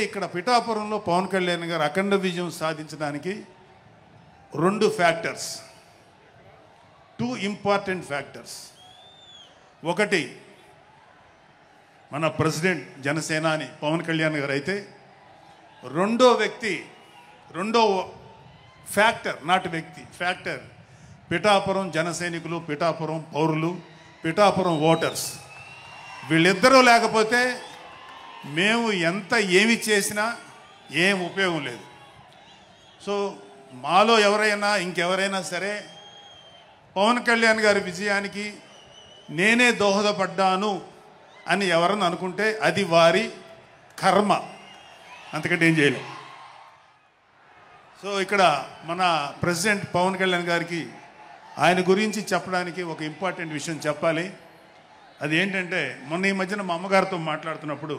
ఇక్కడ పిఠాపురంలో పవన్ కళ్యాణ్ గారు అఖండ విజయం సాధించడానికి టూ ఇంపార్టెంట్ ఫ్యాక్టర్స్. ఒకటి, మన ప్రెసిడెంట్ జనసేనాని పవన్ కళ్యాణ్ గారు అయితే, రెండో ఫ్యాక్టర్, నాటి వ్యక్తి ఫ్యాక్టర్, పిఠాపురం జనసైనికులు, పిఠాపురం పౌరులు, పిఠాపురం ఓటర్స్. వీళ్ళిద్దరూ లేకపోతే మేము ఏమి చేసినా ఏం ఉపయోగం లేదు. సో మాలో ఇంకెవరైనా సరే పవన్ కళ్యాణ్ గారి విజయానికి నేనే దోహదపడ్డాను అని ఎవరన్నా అనుకుంటే అది వారి కర్మ, అంతకంటే ఏం చేయలేం. సో ఇక్కడ మన ప్రెసిడెంట్ పవన్ కళ్యాణ్ గారికి ఆయన గురించి చెప్పడానికి ఒక ఇంపార్టెంట్ విషయం చెప్పాలి. అది ఏంటంటే, మొన్న ఈ మధ్యన మా అమ్మగారితో మాట్లాడుతున్నప్పుడు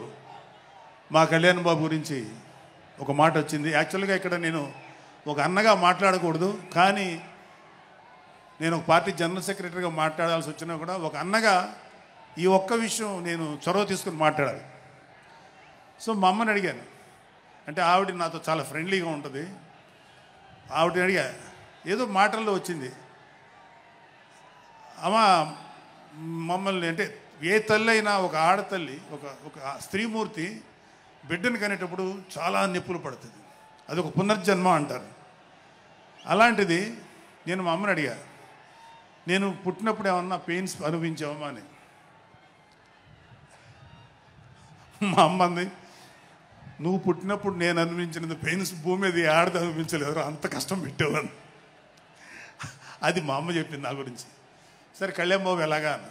మా కళ్యాణ్ బాబు గురించి ఒక మాట వచ్చింది. యాక్చువల్గా ఇక్కడ నేను ఒక అన్నగా మాట్లాడకూడదు, కానీ నేను ఒక పార్టీ జనరల్ సెక్రటరీగా మాట్లాడాల్సి వచ్చినా కూడా ఒక అన్నగా ఈ ఒక్క విషయం నేను చొరవ తీసుకుని మాట్లాడాలి. సో మా అమ్మని అడిగాను, అంటే ఆవిడ నాతో చాలా ఫ్రెండ్లీగా ఉంటుంది. ఆవిడని అడిగా, ఏదో మాటల్లో వచ్చింది, అమ్మ మమ్మల్ని, అంటే ఏ తల్లి అయినా ఒక ఆడతల్లి, ఒక స్త్రీమూర్తి బిడ్డను కనేటప్పుడు చాలా నొప్పులు పడుతుంది, అది ఒక పునర్జన్మ అంటారు. అలాంటిది నేను మా అమ్మని అడిగా, నేను పుట్టినప్పుడు ఏమన్నా పెయిన్స్ అనుభవించావమ్మా అని. మా అమ్మ అంది, నువ్వు పుట్టినప్పుడు నేను అనుభవించిన పెయిన్స్ భూమి మీద ఆడది అనుభవించలేదు, అంత కష్టం పెట్టేవాడిని. అది మా అమ్మ చెప్పింది నా గురించి. సరే కళ్యాణ్ బాబు ఎలాగా అన్న,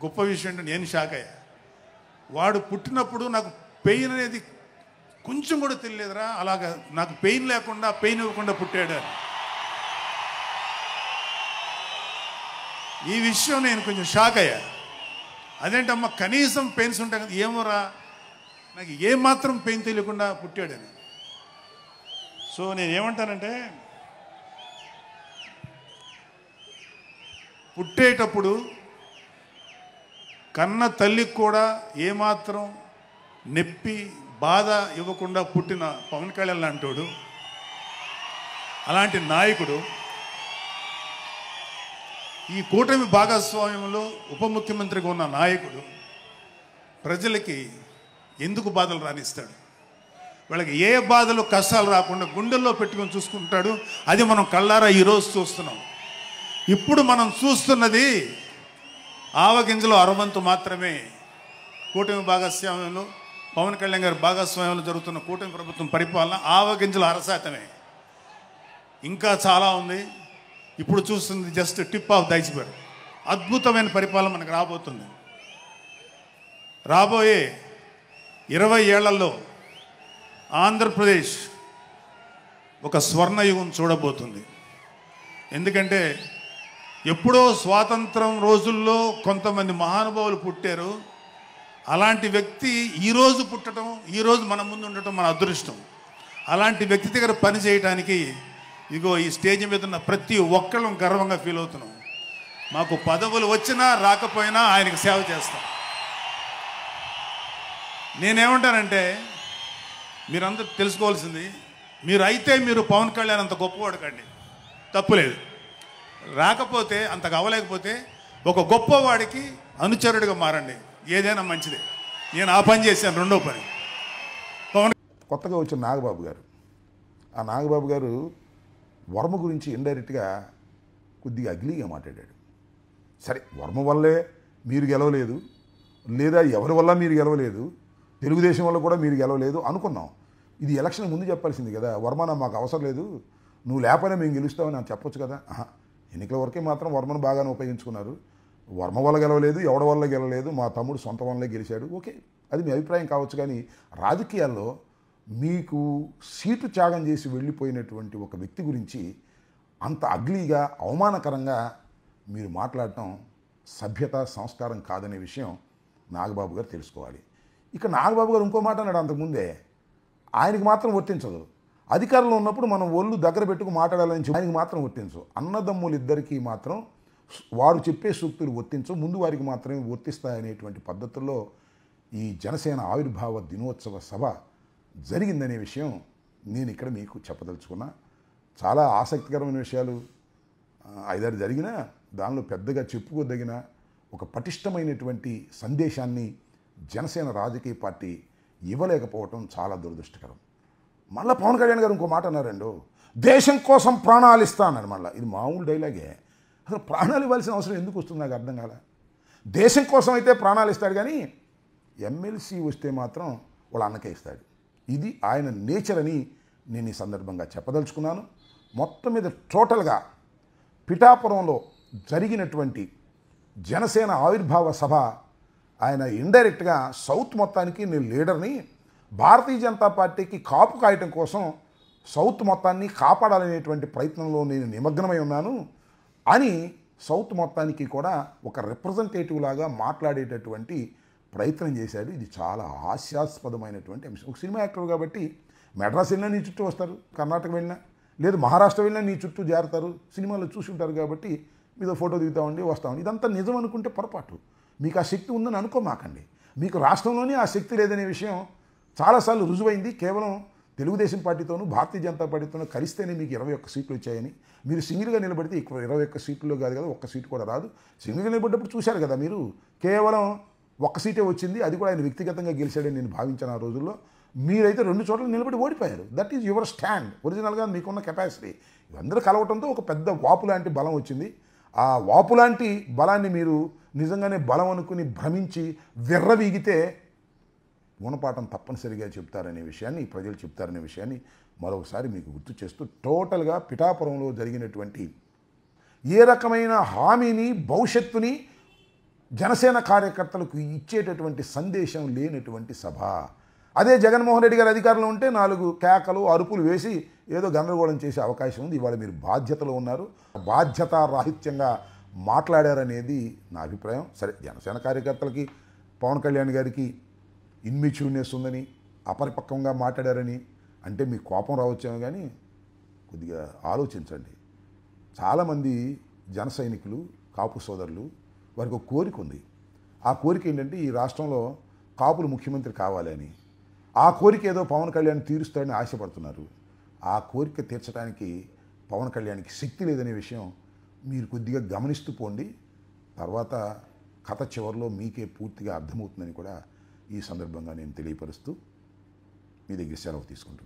గొప్ప విషయం అంటే నేను షాక్ అయ్యా. వాడు పుట్టినప్పుడు నాకు పెయిన్ అనేది కొంచెం కూడా తెలియలేదురా, అలాగా నాకు పెయిన్ లేకుండా, పెయిన్ ఇవ్వకుండా పుట్టాడు. ఈ విషయం నేను కొంచెం షాక్ అయ్యా. అదేంటమ్మా కనీసం పెయిన్స్ ఉంటాయి కదా, ఏమోరా నాకు ఏమాత్రం పెయిన్ తెలియకుండా పుట్టాడని. సో నేనేమంటానంటే, పుట్టేటప్పుడు కన్న తల్లికి కూడా ఏమాత్రం నొప్పి బాధ ఇవ్వకుండా పుట్టిన పవన్ కళ్యాణ్ లాంటోడు, అలాంటి నాయకుడు ఈ కూటమి భాగస్వామ్యంలో ఉప ముఖ్యమంత్రిగా ఉన్న నాయకుడు ప్రజలకి ఎందుకు బాధలు రానిస్తాడు? వాళ్ళకి ఏ బాధలు కష్టాలు రాకుండా గుండెల్లో పెట్టుకొని చూసుకుంటాడు. అది మనం కళ్ళారా ఈరోజు చూస్తున్నాం. ఇప్పుడు మనం చూస్తున్నది ఆవగింజలో అరవంతు మాత్రమే. కూటమి భాగస్వామ్యంలో పవన్ కళ్యాణ్ గారి భాగస్వామ్యంలో జరుగుతున్న కూటమి ప్రభుత్వం పరిపాలన ఆవగింజలు అరశాతమే. ఇంకా చాలా ఉంది. ఇప్పుడు చూస్తుంది just tip of the iceberg. అద్భుతమైన పరిపాలన మనకు రాబోతుంది. రాబోయే 20 ఏళ్లలో ఆంధ్రప్రదేశ్ ఒక స్వర్ణయుగం చూడబోతుంది. ఎందుకంటే ఎప్పుడో స్వాతంత్రం రోజుల్లో కొంతమంది మహానుభావులు పుట్టారు. అలాంటి వ్యక్తి ఈరోజు పుట్టడం, ఈరోజు మన ముందు ఉండటం మన అదృష్టం. అలాంటి వ్యక్తి దగ్గర పని చేయడానికి ఇగో ఈ స్టేజ్ మీద ఉన్న ప్రతి ఒక్కళ్ళం గర్వంగా ఫీల్ అవుతున్నాం. మాకు పదవులు వచ్చినా రాకపోయినా ఆయనకు సేవ చేస్తాం. నేనేమంటానంటే, మీరందరూ తెలుసుకోవాల్సింది, మీరు పవన్ కళ్యాణ్ అంత గొప్పవాడు కండి, తప్పులేదు. రాకపోతే, అంతగా అవ్వలేకపోతే ఒక గొప్పవాడికి అనుచరుడిగా మారండి, ఏదైనా మంచిదే. నేను ఆ పని చేశాను. రెండో పని, కొత్తగా వచ్చిన నాగబాబు గారు, ఆ నాగబాబు గారు వర్మ గురించి ఇండైరెక్ట్గా కొద్దిగా అగ్లీగా మాట్లాడాడు. సరే, వర్మ వల్లే మీరు గెలవలేదు, లేదా ఎవరి వల్ల మీరు గెలవలేదు, తెలుగుదేశం వల్ల కూడా మీరు గెలవలేదు అనుకున్నాం. ఇది ఎలక్షన్ ముందు చెప్పాల్సింది కదా. వర్మన మాకు అవసరం లేదు, నువ్వు లేకపోయినా మేము గెలుస్తామని నాకు చెప్పొచ్చు కదా. ఎన్నికల వరకే మాత్రం వర్మను బాగానే ఉపయోగించుకున్నారు. వర్మ వల్ల గెలవలేదు, ఎవడి వల్ల గెలవలేదు, మా తమ్ముడు సొంత వల్లే గెలిచాడు. ఓకే, అది మీ అభిప్రాయం కావచ్చు. కానీ రాజకీయాల్లో మీకు సీటు త్యాగం చేసి వెళ్ళిపోయినటువంటి ఒక వ్యక్తి గురించి అంత అగ్లీగా, అవమానకరంగా మీరు మాట్లాడటం సభ్యత, సంస్కారం కాదనే విషయం నాగబాబు గారు తెలుసుకోవాలి. ఇక నాగబాబు గారు ఇంకో మాట అన్నాడు అంతకుముందే, ఆయనకి మాత్రం వర్తించదు. అధికారంలో ఉన్నప్పుడు మనం ఒళ్ళు దగ్గర పెట్టుకు మాట్లాడాలని చెప్పి ఆయనకి మాత్రం వర్తించు. అన్నదమ్ములు ఇద్దరికీ మాత్రం వారు చెప్పే సూక్తులు వర్తించు, ముందు వారికి మాత్రమే వర్తిస్తాయనేటువంటి పద్ధతుల్లో ఈ జనసేన ఆవిర్భావ దినోత్సవ సభ జరిగిందనే విషయం నేను ఇక్కడ మీకు చెప్పదలుచుకున్నా. చాలా ఆసక్తికరమైన విషయాలు 5-6 జరిగినా దానిలో పెద్దగా చెప్పుకోదగిన ఒక పటిష్టమైనటువంటి సందేశాన్ని జనసేన రాజకీయ పార్టీ ఇవ్వలేకపోవటం చాలా దురదృష్టకరం. మళ్ళీ పవన్ కళ్యాణ్ గారు ఇంకో మాట అన్నారండి, దేశం కోసం ప్రాణాలు ఇస్తా అన్నారు. మళ్ళీ ఇది మామూలు డైలాగే. అసలు ప్రాణాలు ఇవ్వాల్సిన అవసరం ఎందుకు వస్తుంది నాకు అర్థం కాలే. దేశం కోసం అయితే ప్రాణాలు ఇస్తాడు, కానీ ఎమ్మెల్సీ వస్తే మాత్రం వాళ్ళ అన్నకే ఇస్తాడు. ఇది ఆయన నేచర్ అని నేను ఈ సందర్భంగా చెప్పదలుచుకున్నాను. మొత్తం మీద టోటల్గా పిఠాపురంలో జరిగినటువంటి జనసేన ఆవిర్భావ సభ ఆయన ఇండైరెక్ట్గా సౌత్ మొత్తానికి నేను లీడర్ని, భారతీయ జనతా పార్టీకి కాపు కాయటం కోసం సౌత్ మొత్తాన్ని కాపాడాలనేటువంటి ప్రయత్నంలో నేను నిమగ్నమై ఉన్నాను అని సౌత్ మొత్తానికి కూడా ఒక రిప్రజెంటేటివ్ లాగా మాట్లాడేటటువంటి ప్రయత్నం చేశాడు. ఇది చాలా హాస్యాస్పదమైనటువంటి అంశం. ఒక సినిమా యాక్టర్ కాబట్టి మెడ్రాస్ వెళ్ళినా నీ చుట్టూ వస్తారు, కర్ణాటక వెళ్ళినా లేదు మహారాష్ట్ర వెళ్ళినా నీ చుట్టూ చేరతారు, సినిమాలో చూసి ఉంటారు కాబట్టి మీతో ఫోటో దిగుతామండి వస్తామండి. ఇదంతా నిజం అనుకుంటే పొరపాటు. మీకు ఆ శక్తి ఉందని అనుకోమాకండి. మీకు రాష్ట్రంలోనే ఆ శక్తి లేదనే విషయం చాలాసార్లు రుజువైంది. కేవలం తెలుగుదేశం పార్టీతోనూ భారతీయ జనతా పార్టీతోనూ కలిస్తేనే మీకు 21 సీట్లు వచ్చాయని. మీరు సింగిల్గా నిలబడితే ఇక్కడ 21 సీట్లలో కాదు కదా, ఒక్క సీటు కూడా రాదు. సింగిల్గా నిలబడ్డప్పుడు చూశారు కదా మీరు, కేవలం 1 సీటే వచ్చింది, అది కూడా ఆయన వ్యక్తిగతంగా గెలిచాడని నేను భావించాను ఆ రోజుల్లో. మీరైతే 2 చోట్ల నిలబడి ఓడిపోయారు. That is your stand. ఒరిజినల్గా మీకున్న కెపాసిటీ ఇవందరూ కలవటంతో ఒక పెద్ద వాపు లాంటి బలం వచ్చింది. ఆ వాపు లాంటి బలాన్ని మీరు నిజంగానే బలం అనుకుని భ్రమించి విర్రవీగితే గుణపాఠం తప్పనిసరిగా చెప్తారనే విషయాన్ని, ప్రజలు చెప్తారనే విషయాన్ని మరొకసారి మీకు గుర్తు చేస్తూ, టోటల్గా పిఠాపురంలో జరిగినటువంటి ఏ రకమైన హామీని భవిష్యత్తుని జనసేన కార్యకర్తలకు ఇచ్చేటటువంటి సందేశం లేనటువంటి సభ. అదే జగన్మోహన్ రెడ్డి గారు అధికారంలో ఉంటే 4 కేకలు అరుపులు వేసి ఏదో గందరగోళం చేసే అవకాశం ఉంది. ఇవాళ మీరు బాధ్యతలో ఉన్నారు, బాధ్యతారాహిత్యంగా మాట్లాడారనేది నా అభిప్రాయం. సరే, జనసేన కార్యకర్తలకి పవన్ కళ్యాణ్ గారికి ఇన్మిచ్యూర్నెస్ ఉందని, అపరిపక్వంగా మాట్లాడారని అంటే మీకు కోపం రావచ్చేమో, కానీ కొద్దిగా ఆలోచించండి. చాలామంది జన సైనికులు, కాపు సోదరులు, వారికి ఒక కోరిక ఉంది. ఆ కోరిక ఏంటంటే ఈ రాష్ట్రంలో కాపులు ముఖ్యమంత్రి కావాలని. ఆ కోరిక ఏదో పవన్ కళ్యాణ్ తీరుస్తాడని ఆశపడుతున్నారు. ఆ కోరిక తీర్చడానికి పవన్ కళ్యాణ్కి శక్తి లేదనే విషయం మీరు కొద్దిగా గమనిస్తూ పోండి. తర్వాత కథ చివరిలో మీకే పూర్తిగా అర్థమవుతుందని కూడా ఈ సందర్భంగా నేను తెలియపరుస్తూ మీ దగ్గర సెలవు తీసుకుంటున్నాను.